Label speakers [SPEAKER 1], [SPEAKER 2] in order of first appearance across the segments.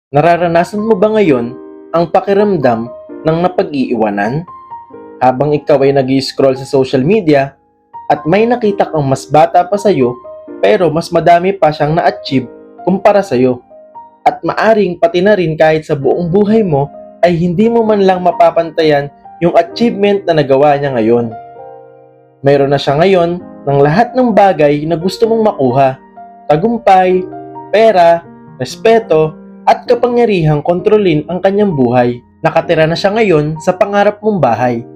[SPEAKER 1] Nararanasan mo ba ngayon ang pakiramdam ng napag-iiwanan? Habang ikaw ay nag-scroll sa social media at may nakita kang mas bata pa sa'yo pero mas madami pa siyang na-achieve kumpara sa'yo. At maaring pati na rin kahit sa buong buhay mo ay hindi mo man lang mapapantayan yung achievement na nagawa niya ngayon. Mayroon na siya ngayon ng lahat ng bagay na gusto mong makuha: tagumpay, pera, respeto, at kapangyarihang kontrolin ang kanyang buhay. Nakatira na siya ngayon sa pangarap mong bahay.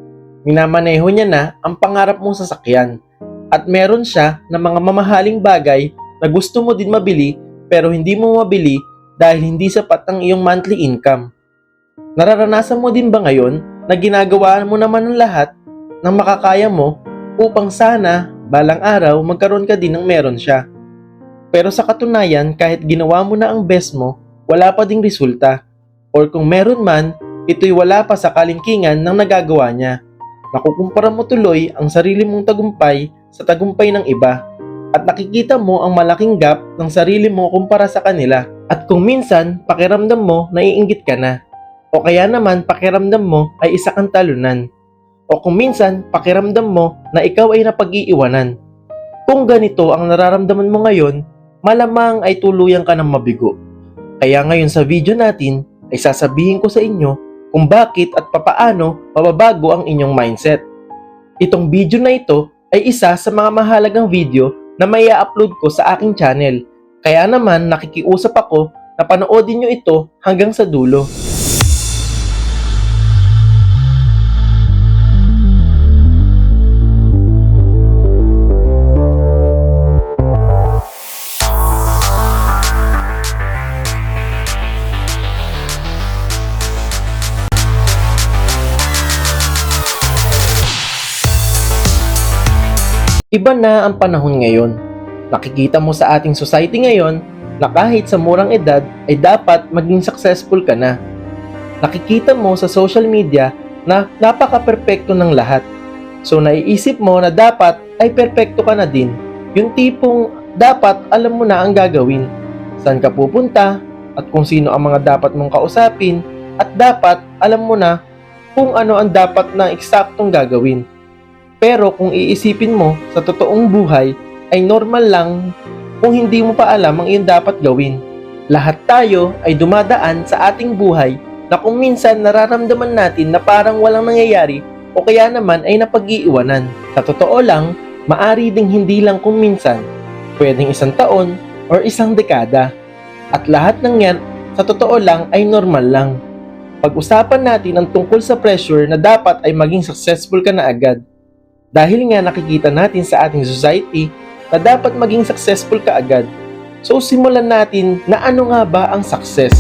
[SPEAKER 1] Minamaneho niya na ang pangarap mong sasakyan. At meron siya ng mga mamahaling bagay na gusto mo din mabili pero hindi mo mabili dahil hindi sapat ang iyong monthly income. Nararanasan mo din ba ngayon na ginagawa mo naman ang lahat ng makakaya mo upang sana balang araw magkaroon ka din ng meron siya? Pero sa katunayan, kahit ginawa mo na ang best mo, wala pa ding resulta. Or kung meron man, ito'y wala pa sa kalingkingan ng nagagawa niya. Nakukumpara mo tuloy ang sarili mong tagumpay sa tagumpay ng iba. At nakikita mo ang malaking gap ng sarili mo kumpara sa kanila. At kung minsan, pakiramdam mo naiinggit ka na. O kaya naman pakiramdam mo ay isa kang talunan. O kung minsan, pakiramdam mo na ikaw ay napag-iiwanan. Kung ganito ang nararamdaman mo ngayon, malamang ay tuluyan ka ng mabigo. Kaya ngayon sa video natin ay sasabihin ko sa inyo kung bakit at papaano mababago ang inyong mindset. Itong video na ito ay isa sa mga mahalagang video na may upload ko sa aking channel. Kaya naman nakikiusap ako na panoodin nyo ito hanggang sa dulo. Iba na ang panahon ngayon. Nakikita mo sa ating society ngayon na kahit sa murang edad ay dapat maging successful ka na. Nakikita mo sa social media na napaka-perpekto ng lahat. So naiisip mo na dapat ay perpekto ka na din. Yung tipong dapat alam mo na ang gagawin, saan ka pupunta, at kung sino ang mga dapat mong kausapin, at dapat alam mo na kung ano ang dapat na eksaktong gagawin. Pero kung iisipin mo, sa totoong buhay, ay normal lang kung hindi mo pa alam ang iyong dapat gawin. Lahat tayo ay dumadaan sa ating buhay na kung minsan nararamdaman natin na parang walang nangyayari o kaya naman ay napag-iiwanan. Sa totoo lang, maari ding hindi lang kung minsan, pwedeng isang taon or isang dekada. At lahat ng yan, sa totoo lang ay normal lang. Pag-usapan natin ang tungkol sa pressure na dapat ay maging successful ka na agad. Dahil nga nakikita natin sa ating society na dapat maging successful ka agad. So simulan natin na ano nga ba ang success?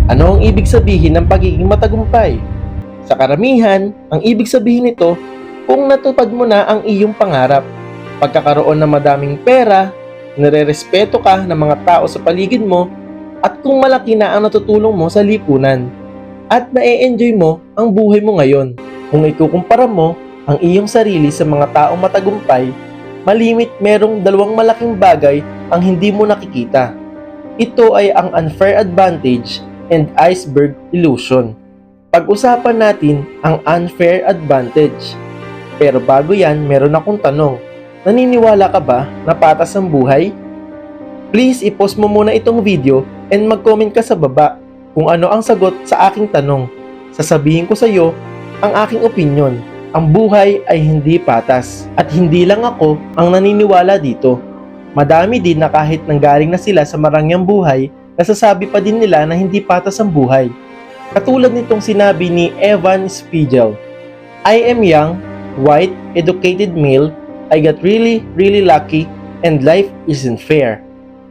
[SPEAKER 1] Ano ang ibig sabihin ng pagiging matagumpay? Sa karamihan, ang ibig sabihin nito kung natupad mo na ang iyong pangarap, pagkakaroon ng madaming pera, nire-respeto ka ng mga tao sa paligid mo, at kung malaki na ang natutulong mo sa lipunan, at na-enjoy mo ang buhay mo ngayon. Kung ikukumpara mo ang iyong sarili sa mga taong matagumpay, malimit merong dalawang malaking bagay ang hindi mo nakikita. Ito ay ang unfair advantage and iceberg illusion. Pag-usapan natin ang unfair advantage. Pero bago yan, meron akong tanong. Naniniwala ka ba na patas ang buhay? Please i-pause mo muna itong video and mag-comment ka sa baba kung ano ang sagot sa aking tanong. Sasabihin ko sa iyo ang aking opinion. Ang buhay ay hindi patas. At hindi lang ako ang naniniwala dito. Madami din na kahit nanggaling na sila sa marangyang buhay, nasasabi pa din nila na hindi patas ang buhay. Katulad nitong sinabi ni Evan Spiegel, "I am young, white, educated male. I got really, really lucky and life isn't fair."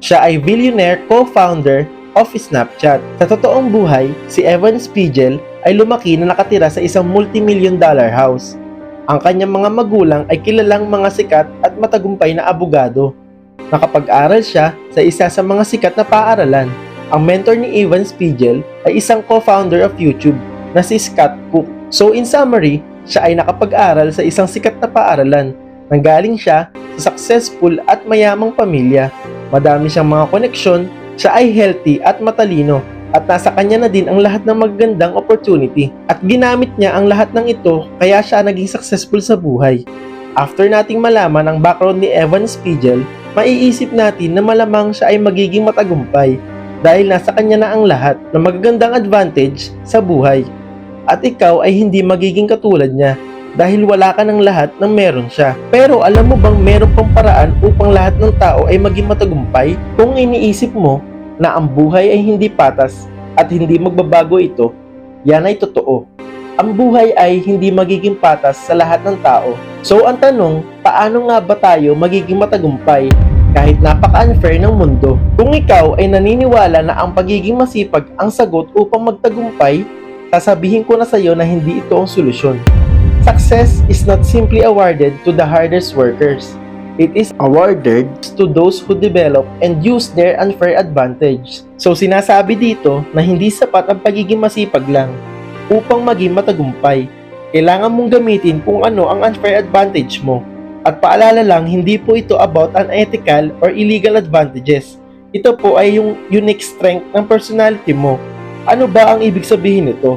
[SPEAKER 1] Siya ay billionaire co-founder of Snapchat. Sa totoong buhay, si Evan Spiegel ay lumaki na nakatira sa isang multi-million-dollar house. Ang kanyang mga magulang ay kilalang mga sikat at matagumpay na abogado. Nakapag-aral siya sa isa sa mga sikat na paaralan. Ang mentor ni Evan Spiegel ay isang co-founder of YouTube na si Scott Cook. So in summary, siya ay nakapag-aral sa isang sikat na paaralan. Nanggaling siya sa successful at mayamang pamilya. Madami siyang mga koneksyon, siya ay healthy at matalino. at nasa kanya na din ang lahat ng magagandang opportunity. At ginamit niya ang lahat ng ito kaya siya naging successful sa buhay. After nating malaman ang background ni Evan Spiegel, maiisip natin na malamang siya ay magiging matagumpay dahil nasa kanya na ang lahat ng magagandang advantage sa buhay. At ikaw ay hindi magiging katulad niya dahil wala ka ng lahat ng meron siya. Pero alam mo bang meron pang paraan upang lahat ng tao ay maging matagumpay? Kung iniisip mo na ang buhay ay hindi patas at hindi magbabago ito, yan ay totoo. Ang buhay ay hindi magiging patas sa lahat ng tao. So ang tanong, paano nga ba tayo magiging matagumpay kahit napaka-unfair ng mundo? Kung ikaw ay naniniwala na ang pagiging masipag ang sagot upang magtagumpay, sasabihin ko na sa iyo na hindi ito ang solusyon. Success is not simply awarded to the hardest workers. It is awarded to those who develop and use their unfair advantage. So sinasabi dito na hindi sapat ang pagiging masipag lang upang maging matagumpay. Kailangan mong gamitin kung ano ang unfair advantage mo. At paalala lang, hindi po ito about unethical or illegal advantages. Ito po ay yung unique strength ng personality mo. Ano ba ang ibig sabihin nito?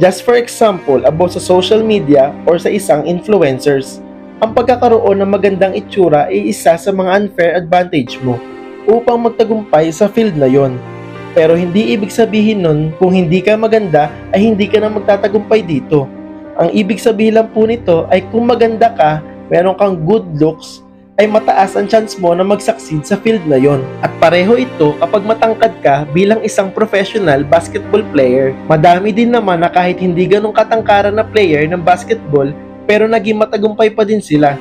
[SPEAKER 1] Just for example, about sa social media or sa isang influencers, ang pagkakaroon ng magandang itsura ay isa sa mga unfair advantage mo upang magtagumpay sa field na yon. Pero hindi ibig sabihin nun kung hindi ka maganda ay hindi ka na magtatagumpay dito. Ang ibig sabihin lang po nito ay kung maganda ka, meron kang good looks, ay mataas ang chance mo na mag-succeed sa field na yon. At pareho ito kapag matangkad ka bilang isang professional basketball player. Madami din naman na kahit hindi ganong katangkaran na player ng basketball, pero naging matagumpay pa din sila.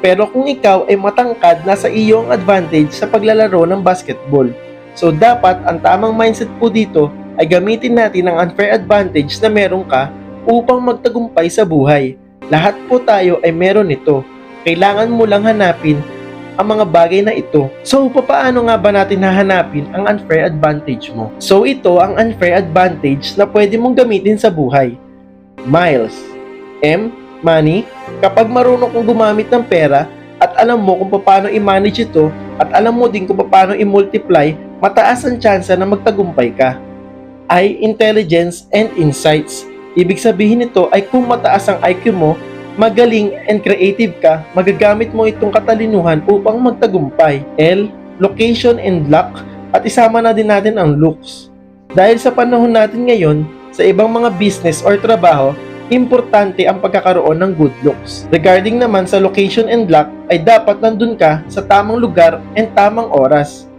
[SPEAKER 1] Pero kung ikaw ay matangkad, nasa iyo ang advantage sa paglalaro ng basketball. So dapat ang tamang mindset po dito ay gamitin natin ang unfair advantage na meron ka upang magtagumpay sa buhay. Lahat po tayo ay meron ito. Kailangan mo lang hanapin ang mga bagay na ito. So, paano nga ba natin hahanapin ang unfair advantage mo? So, ito ang unfair advantage na pwede mong gamitin sa buhay. Miles. M. Money. Kapag marunong kang gumamit ng pera at alam mo kung paano i-manage ito at alam mo din kung paano i-multiply, mataas ang tsansa na magtagumpay ka. I. Intelligence and insights. Ibig sabihin nito ay kung mataas ang IQ mo, magaling and creative ka, magagamit mo itong katalinuhan upang magtagumpay. L. Location and luck. At isama na din natin ang looks. Dahil sa panahon natin ngayon, sa ibang mga business or trabaho, importante ang pagkakaroon ng good looks. Regarding naman sa location and luck, ay dapat nandun ka sa tamang lugar and tamang oras.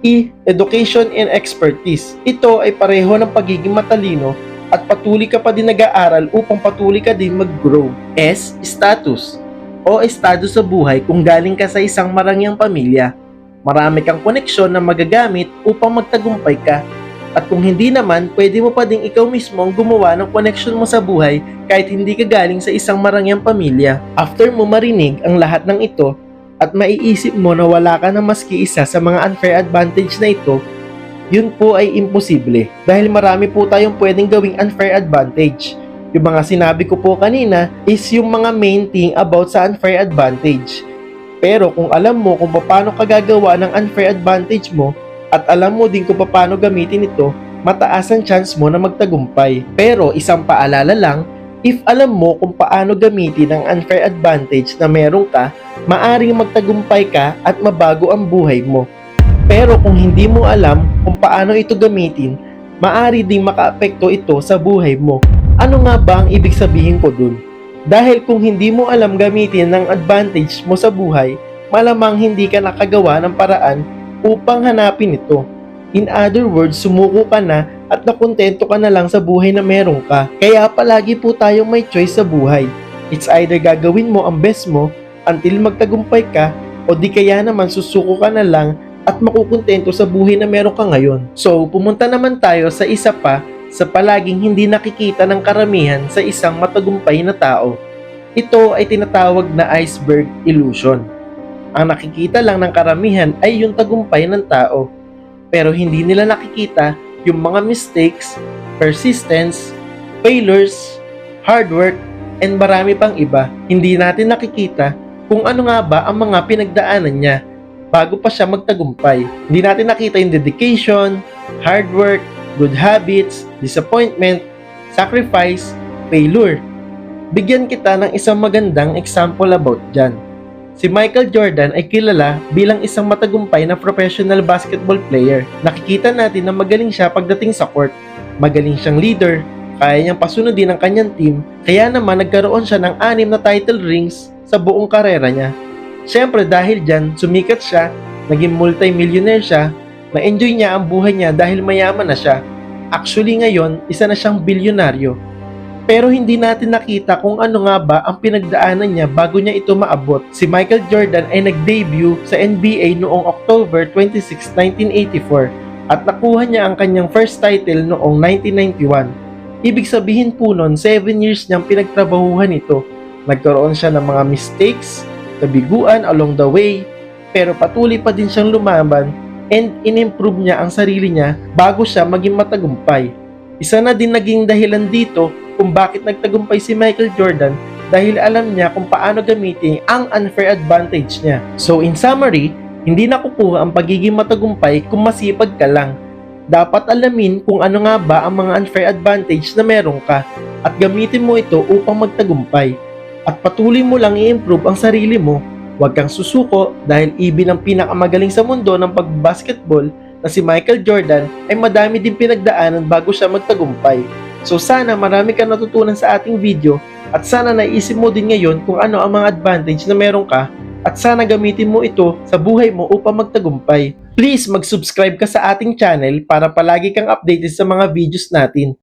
[SPEAKER 1] E. Education and expertise. Ito ay pareho ng pagiging matalino at patuloy ka pa din nag-aaral upang patuloy ka din mag-grow. S. Status o estado sa buhay kung galing ka sa isang marangyang pamilya. Marami kang koneksyon na magagamit upang magtagumpay ka. At kung hindi naman, pwede mo pa din ikaw mismo ang gumawa ng koneksyon mo sa buhay kahit hindi ka galing sa isang marangyang pamilya. After mo marinig ang lahat ng ito at maiisip mo na wala ka na maski isa sa mga unfair advantage na ito, yun po ay imposible dahil marami po tayong pwedeng gawing unfair advantage. Yung mga sinabi ko po kanina is yung mga main thing about sa unfair advantage. Pero kung alam mo kung paano ka gagawa ng unfair advantage mo at alam mo din kung paano gamitin ito, mataas ang chance mo na magtagumpay. Pero isang paalala lang, if alam mo kung paano gamitin ang unfair advantage na meron ka, maaring magtagumpay ka at mabago ang buhay mo. Pero kung hindi mo alam kung paano ito gamitin, maaari ding makaapekto ito sa buhay mo. Ano nga ba ang ibig sabihin ko dun? Dahil kung hindi mo alam gamitin ng advantage mo sa buhay, malamang hindi ka nakagawa ng paraan upang hanapin ito. In other words, sumuko ka na at nakontento ka na lang sa buhay na meron ka. Kaya palagi po tayong may choice sa buhay. It's either gagawin mo ang best mo until magtagumpay ka o di kaya naman susuko ka na lang at makukontento sa buhay na meron ka ngayon. So, pumunta naman tayo sa isa pa sa palaging hindi nakikita ng karamihan sa isang matagumpay na tao. Ito ay tinatawag na iceberg illusion. Ang nakikita lang ng karamihan ay yung tagumpay ng tao. Pero hindi nila nakikita yung mga mistakes, persistence, failures, hard work, and marami pang iba. Hindi natin nakikita kung ano nga ba ang mga pinagdaanan niya bago pa siya magtagumpay. Hindi natin nakita yung dedication, hard work, good habits, disappointment, sacrifice, failure. Bigyan kita ng isang magandang example about dyan. Si Michael Jordan ay kilala bilang isang matagumpay na professional basketball player. Nakikita natin na magaling siya pagdating sa court. Magaling siyang leader, kaya niyang pasunodin ang kanyang team, kaya naman nagkaroon siya ng 6 na title rings sa buong karera niya. Siyempre dahil dyan, sumikat siya, naging multi-millionaire siya, na-enjoy niya ang buhay niya dahil mayaman na siya. Actually ngayon, isa na siyang bilyonaryo. Pero hindi natin nakita kung ano nga ba ang pinagdaanan niya bago niya ito maabot. Si Michael Jordan ay nag-debut sa NBA noong October 26, 1984 at nakuha niya ang kanyang first title noong 1991. Ibig sabihin po nun, 7 years niyang pinagtrabahuhan ito. Nagkaroon siya ng mga mistakes, kabiguan along the way, pero patuloy pa din siyang lumaban and in-improve niya ang sarili niya bago siya maging matagumpay. Isa na din naging dahilan dito kung bakit nagtagumpay si Michael Jordan dahil alam niya kung paano gamitin ang unfair advantage niya. So in summary, hindi nakukuha ang pagiging matagumpay kung masipag ka lang. Dapat alamin kung ano nga ba ang mga unfair advantage na meron ka at gamitin mo ito upang magtagumpay. At patuloy mo lang i-improve ang sarili mo. Huwag kang susuko dahil even ang pinakamagaling sa mundo ng pagbasketball na si Michael Jordan ay madami din pinagdaanan bago siya magtagumpay. So sana marami kang natutunan sa ating video at sana naisip mo din ngayon kung ano ang mga advantage na meron ka at sana gamitin mo ito sa buhay mo upang magtagumpay. Please mag-subscribe ka sa ating channel para palagi kang updated sa mga videos natin.